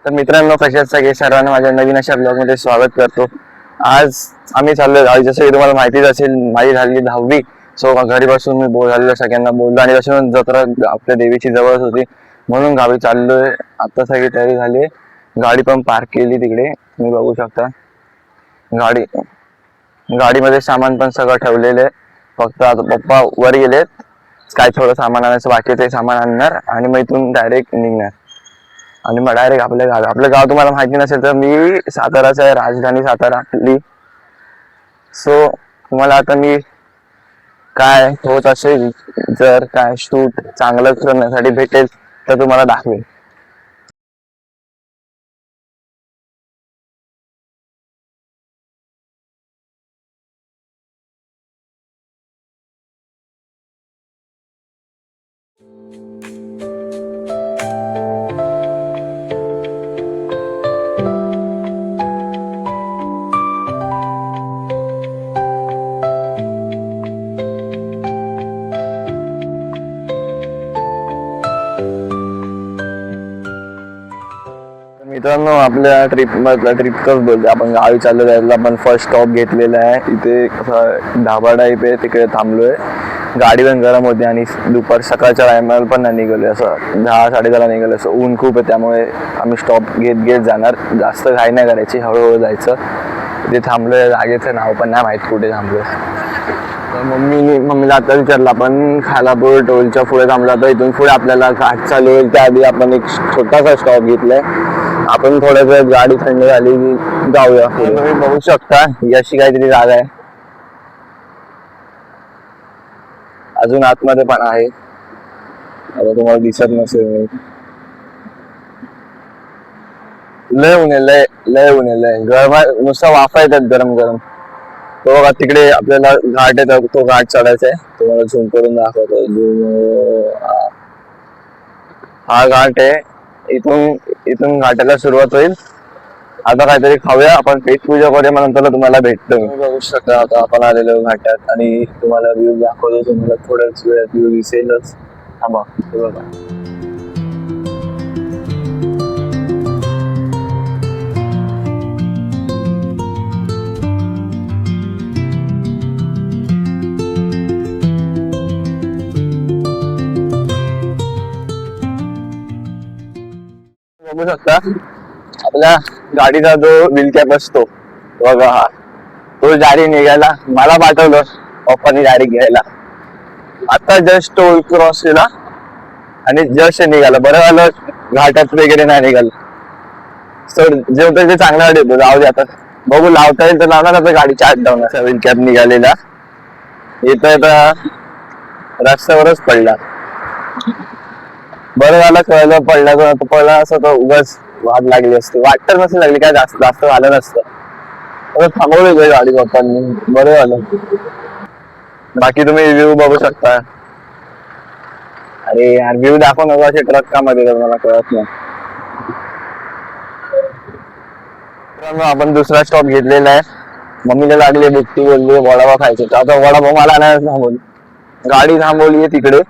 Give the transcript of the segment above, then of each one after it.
तर मित्रांनो, कसे आहेत सगळे? सर्वांना माझ्या नवीन अशा ब्लॉग मध्ये स्वागत करतो. आज आम्ही चाललो गावी. जसं की तुम्हाला माहितीच असेल, माझी झाली 10वी. सो घरी बसून मी बोर झालेलो, सगळ्यांना बोललो आणि तशी जत्रा आपल्या देवीची जवळच होती म्हणून गावी चाललोय. आता सगळी तयारी झाली, गाडी पण पार्क केली तिकडे, तुम्ही बघू शकता. गाडीमध्ये सामान पण सगळं ठेवलेलं आहे. फक्त आता पप्पा वर गेलेत, काय थोडं सामान आणायचं बाकी, ते सामान आणणार आणि मग इथून डायरेक्ट निघणार. आणि मग डायरेक्ट आपलं गाव तुम्हाला माहिती नसेल तर मी साताराचं आहे, राजधानी सातारा आपली. सो तुम्हाला आता मी काय होत असेल, जर काय शूट चांगलं करण्यासाठी भेटेल तर तुम्हाला दाखवेल. मित्रांनो, आपल्या ट्रिपच बोलते आपण. गावी चाललो जायला आपण फर्स्ट स्टॉप घेतलेला आहे. इथे कसं ढाबा टाईप आहे, तिकडे थांबलोय. गाडी पण गरम होती आणि दुपार सकाळच्या टायमाला पण नाही निघालोय, असं 10-10:30 निघालो. असं ऊन खूप आहे, त्यामुळे आम्ही स्टॉप घेत जाणार. जास्त घाई नाही करायची, हळूहळू जायचं. इथे थांबलोय, जागेचं नाव पण नाही माहित कुठे थांबलोय. मम्मीला आता विचारलं, आपण खालापूर टोलच्या पुढे थांबला, तर इथून पुढे आपल्याला घाट चालू होईल त्याआधी आपण एक छोटासा स्टॉप घेतलाय. आपण थोड्या वेळ गाडी थंड झाली की जाऊया. तुम्ही बघू शकता, ही अशी काहीतरी जागा आहे. अजून आतमध्ये पण आहे, आता तुम्हाला दिसत नसेल. लय ऊन आहे, लय ऊन आहे, लय गरम, नुसता वाफा येतात गरम गरम. तो बघा तिकडे आपल्याला घाट आहे, तो घाट चढायचा आहे. तुम्हाला झूम करून दाखवतो. हा घाट आहे. इथून घाटाला सुरुवात होईल. आता काहीतरी खाऊया, आपण पेट पूजा करूया, मग नंतर तुम्हाला भेटतो. बघू शकता, आता आपण आलेलो घाटात आणि तुम्हाला व्ह्यू दाखवतो. तुम्हाला थोड्याच वेळात व्ह्यू दिसेलच. थांबा, बघा. बघू शकता, आपल्या गाडीचा जो व्हील कॅप असतो बघा, हा तो डायरेक्ट निघायला. मला पाठवलं पप्पानी डायरेक्ट घ्यायला. आता जस्ट टोल क्रॉस केला आणि जस्ट निघाला. बरं झालं घाटात वगैरे नाही निघालं. सर जे होतं ते चांगलं होतं, जाऊ दे. आता बघू, लावता येईल तर लावणार. आता गाडी चार्ज डाऊन असा व्हील कॅप निघालेला. येता रस्त्यावरच पडला. बरं झालं कळलं, पडला असं तर उगाच वाद लागली असते. वाट तर नसेल लागली, काय जास्त झालं नसतं. थांबवलं गाडी पप्पांनी, बरं झालं. बाकी तुम्ही व्ह्यू बघू शकता. अरे यार, व्ह्यू दाखव नको असे ट्रक का मध्ये, मला कळत नाही. आपण दुसरा स्टॉप घेतलेला आहे. मम्मीला लागली भुकटी, बोलली वडापाव खायचं. आता वडापाव मला नाही थांबवली, गाडी थांबवली तिकडे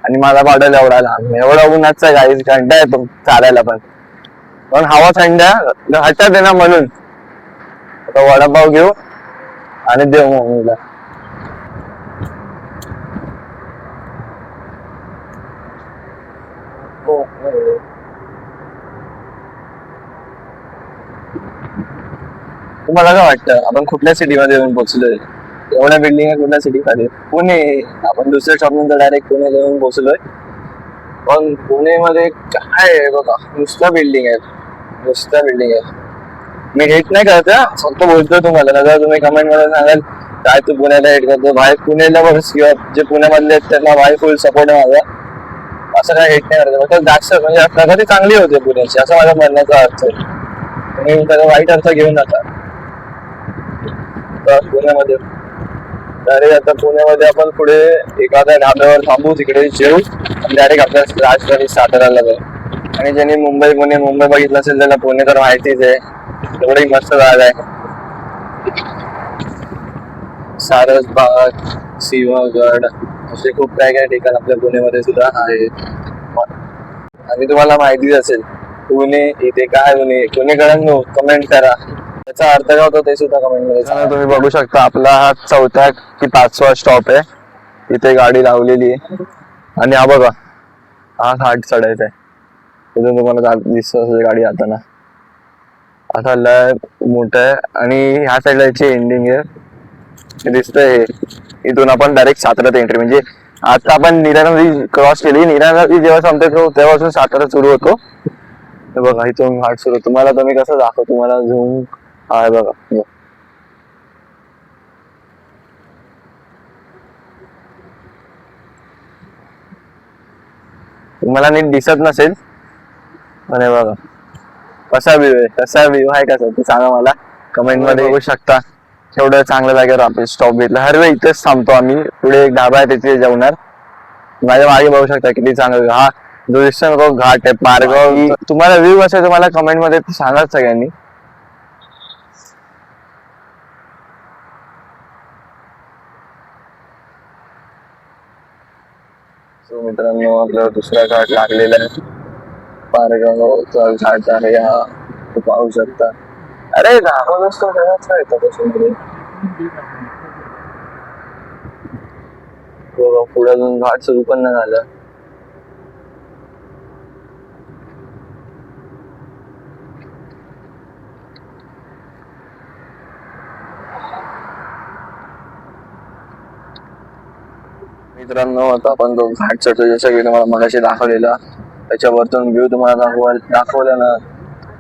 आणि मला पाठवलं एवढा उन्हाचा गाडी. कंटा येतो चालायला पण हवा थंड घाटात आहे ना, म्हणून आता वडापाव घेऊ आणि देऊ मम्मीला. तुम्हाला काय वाटतं, आपण कुठल्या सिटीमध्ये येऊन पोहोचलोय? एवढ्या बिल्डिंग आहे कुठल्या सिटी मध्ये? पुणे. आपण दुसऱ्या शॉप नंतर डायरेक्ट पुण्याला येऊन पोहोचलोय. पण पुणेमध्ये काय आहे बघा, नुसत्या बिल्डिंग आहेत, नुसत्या बिल्डिंग आहेत. मी हेट नाही करत, फक्त बोलतोय तुम्हाला. जर तुम्ही कमेंट मध्ये सांगाल काय तू पुण्याला हेट करतो, भाई पुण्याला बघ, किंवा जे पुण्यामधले आहेत त्यांना भाई फुल सपोर्ट आहे माझा. असं काय हेट नाही करत, जास्त म्हणजे प्रगती चांगली होते पुण्याची, असं माझा म्हणण्याचा अर्थ आहे. तुम्ही त्याचा वाईट अर्थ घेऊ नका. तर पुण्यामध्ये आता पुण्यामध्ये आपण पुढे एखाद्या ढाब्यावर थांबू, तिकडे जेऊ आणि डायरेक्ट आपल्या राजधानी साताराला जाऊ. आणि ज्यांनी मुंबई बघितलं असेल त्याला पुणे तर माहितीच आहे, एवढी मस्त जागा आहे. सारसबाग, सिंहगड असे खूप काय काय ठिकाण आपल्या पुण्यामध्ये सुद्धा आहेत. आणि तुम्हाला माहितीच असेल पुणे इथे काय पुणेकरांनो कमेंट करा, त्याचा अर्थ काय होता ते सुद्धा कमेंट मध्ये सांगा. तुम्ही बघू शकता आपला हा 4था की 5वा स्टॉप आहे. इथे गाडी लावलेली आहे आणि हा बघा हा घाट चढायचा आहे. तिथून तुम्हाला दिसत असेल गाडी जाताना. असा लय मोठा आहे आणि ह्या साईडला याची एंडिंग आहे दिसतंय. इथून आपण डायरेक्ट साताऱ्यात एंट्री, म्हणजे आता आपण नीरा नदी क्रॉस केली. नीरा नदी जेव्हा संपते तेव्हापासून सातारा सुरू होतो. हे बघा इथून घाट सुरू. तुम्हाला तुम्ही कसं दाखव, तुम्हाला झूम आहे बघा. तुम्हाला नीट दिसत नसेल पण हे बघा कसा व्ह्यू आहे कसा ते सांगा मला कमेंट मध्ये. बघू शकता एवढं चांगल्या जागेवर आपण स्टॉप घेतला. हर वेळी इथेच थांबतो आम्ही. पुढे एक ढाबा आहे तिथे जेवणार. माझ्या मागे बघू शकता किती चांगलं हा जो दिसतो घाट आहे पारगाव. तुम्हाला व्ह्यू कसा आहे तुम्हाला कमेंट मध्ये सांगा सगळ्यांनी. सो मित्रांनो आपल्याला दुसरा घाट लागलेला आहे. पारगावचा घाट आहे हा, तू पाहू शकता. अरे राघव असतो येतो पुढे अजून घाट सुरू पण नाही झालं. मित्रांनो आता आपण तो घाट चढतो जसं की तुम्हाला मगाशी दाखवलेला. त्याच्यावरतून व्ह्यू तुम्हाला दाखवला ना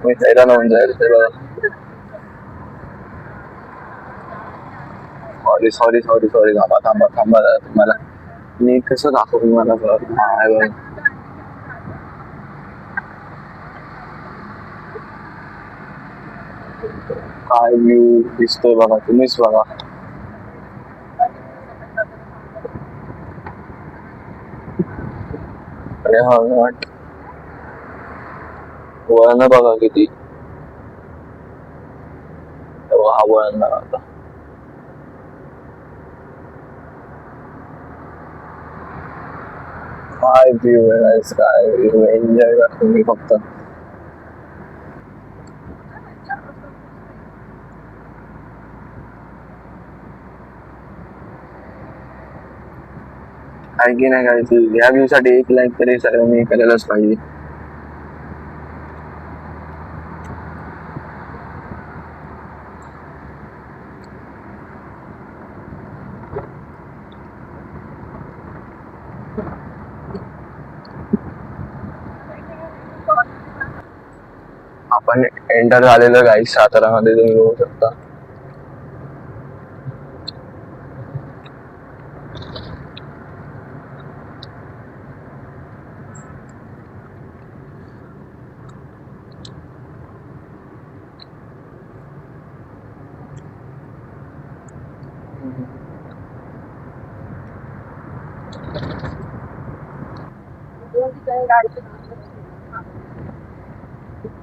मी हैराण होऊन जाईल. सॉरी थांबा तुम्हाला मी कसं दाखवू मला काय व्ह्यू दिसतोय बघा, तुम्हीच बघा. अरे हा घाट वळण बघा किती. हा वळण आता काय व्ह्यू आहे, काय व्ह्यू आहे. एन्जॉय करा तुम्ही फक्त. आहे की नाही काय या व्ह्यू साठी एक लाईक तरी सर्वांनी करायलाच पाहिजे. आपण एंटर झालेलं गाईड सातारामध्ये तुम्ही बघू शकता.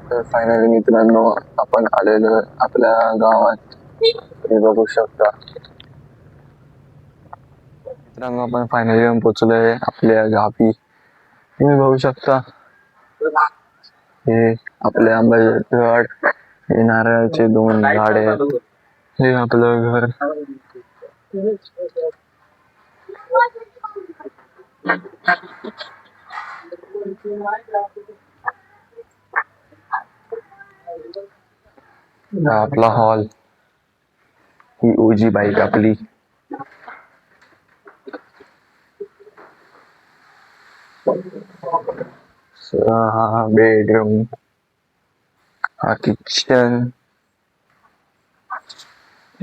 तर फायनली मित्रांनो आपण आलेलो आपल्या गावात. तुम्ही बघू शकता मित्रांनो आपण फायनली येऊन पोहोचलोय आपल्या गावी. तुम्ही बघू शकता हे आपले आंबेगड, हे नारळाचे 2 झाडे आहेत. हे आपलं घर. आपला हॉल. ही ओजी बाईक आपली. हा बेडरूम, हा किचन,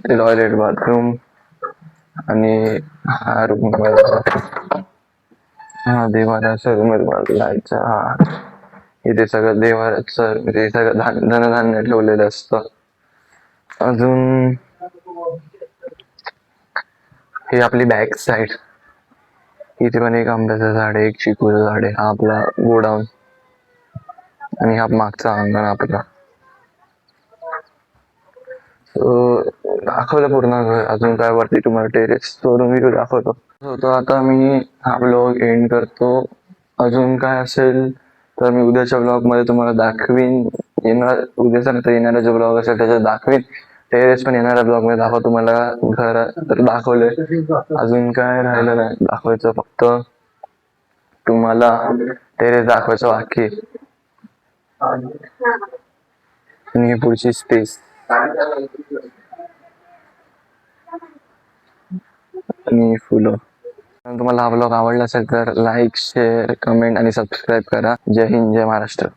टॉयलेट बाथरूम आणि हा रूम. हा देवाऱ्याचा रूम जायचा. इथे सगळं देवाऱ्याचं म्हणजे सगळं धनधान्य ठेवलेलं असतं. अजून ही आपली बॅक साईड. इथे पण एक आंब्याचं झाड आहे, एक चिकूचं झाड आहे. हा आपला गोडाऊन आणि हा मागचा अंगण आपला. दाखवलं पूर्ण घर. अजून काय वरती तुम्हाला टेरेस वरून व्ह्यू दाखवतो. आता मी हा ब्लॉग एंड करतो. अजून काय असेल तर मी उद्याच्या ब्लॉग मध्ये तुम्हाला दाखवीन, उद्याचा नंतर येणारा जो ब्लॉग असेल त्याच्यात दाखवीन. टेरेस पण येणाऱ्या ब्लॉग मध्ये दाखव तुम्हाला. घर तर दाखवलंय, अजून काय राहिलं नाही दाखवायचं, फक्त तुम्हाला टेरेस दाखवायचं बाकी आहे. आणि ही पुढची स्पेस आणि फुलं. तुम्हाला हा ब्लॉग आवडला असेल तर लाईक, शेअर, कमेंट आणि सबस्क्राईब करा. जय हिंद, जय महाराष्ट्र.